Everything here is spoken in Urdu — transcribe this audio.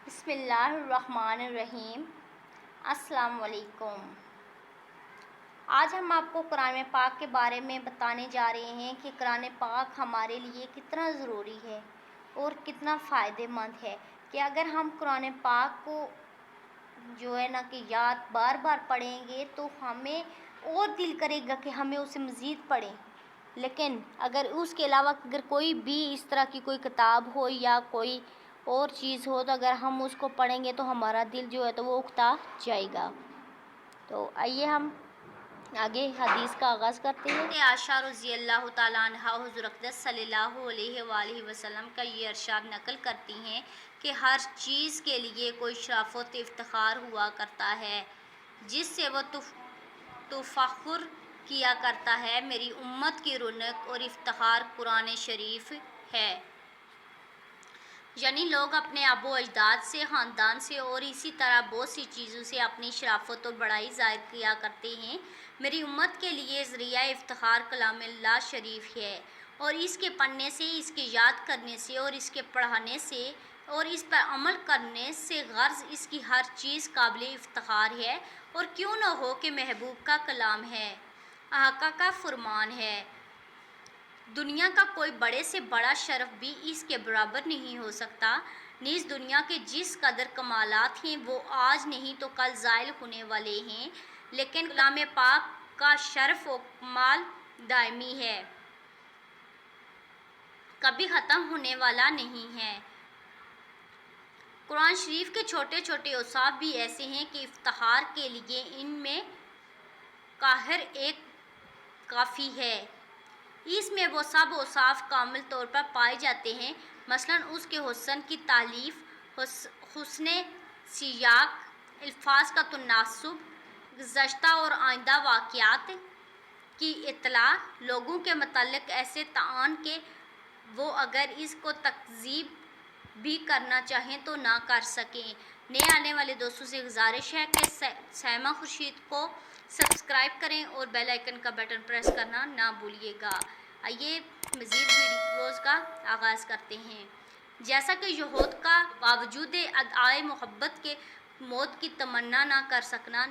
بسم اللہ الرحمن الرحیم۔ السلام علیکم۔ آج ہم آپ کو قرآن پاک کے بارے میں بتانے جا رہے ہیں کہ قرآن پاک ہمارے لیے کتنا ضروری ہے اور کتنا فائدہ مند ہے کہ اگر ہم قرآن پاک کو کہ یاد بار بار پڑھیں گے تو ہمیں اور دل کرے گا کہ ہمیں اسے مزید پڑھیں۔ لیکن اگر اس کے علاوہ کوئی بھی اس طرح کی کوئی کتاب ہو یا کوئی اور چیز ہو تو اگر ہم اس کو پڑھیں گے تو ہمارا دل تو وہ اکتا جائے گا۔ تو آئیے ہم آگے حدیث کا آغاز کرتے ہیں۔ عائشہ رضی اللہ تعالیٰ عنہ حضور اقدس صلی اللہ علیہ وآلہ وسلم کا یہ ارشاد نقل کرتی ہیں کہ ہر چیز کے لیے کوئی شرف و افتخار ہوا کرتا ہے جس سے وہ تفخر کیا کرتا ہے۔ میری امت کی رونق اور افتخار قرآن شریف ہے۔ یعنی لوگ اپنے آبا و اجداد سے، خاندان سے اور اسی طرح بہت سی چیزوں سے اپنی شرافت اور بڑائی ظاہر کیا کرتے ہیں۔ میری امت کے لیے ذریعہ افتخار کلام اللہ شریف ہے اور اس کے پڑھنے سے، اس کے یاد کرنے سے اور اس کے پڑھانے سے اور اس پر عمل کرنے سے غرض اس کی ہر چیز قابل افتخار ہے اور کیوں نہ ہو کہ محبوب کا کلام ہے، آقا کا فرمان ہے۔ دنیا کا کوئی بڑے سے بڑا شرف بھی اس کے برابر نہیں ہو سکتا۔ نیز دنیا کے جس قدر کمالات ہیں وہ آج نہیں تو کل زائل ہونے والے ہیں، لیکن کلام پاک کا شرف و کمال دائمی ہے، کبھی ختم ہونے والا نہیں ہے۔ قرآن شریف کے چھوٹے چھوٹے اوصاف بھی ایسے ہیں کہ افتخار کے لیے ان میں قاہر ایک کافی ہے۔ اس میں وہ سب اوصاف کامل طور پر پائے جاتے ہیں، مثلاً اس کے حسن کی تالیف، حسن سیاق، الفاظ کا تناسب، گزشتہ اور آئندہ واقعات کی اطلاع، لوگوں کے متعلق ایسے تعین کہ وہ اگر اس کو تکذیب بھی کرنا چاہیں تو نہ کر سکیں۔ نئے آنے والے دوستوں سے گزارش ہے کہ سیما خورشید کو سبسکرائب کریں اور بیل آئیکن کا بٹن پریس کرنا نہ بھولیے گا۔ آئیے مزید ویڈیوز کا آغاز کرتے ہیں۔ جیسا کہ یہود کا باوجود ادعائے محبت کے موت کی تمنا نہ کر سکنا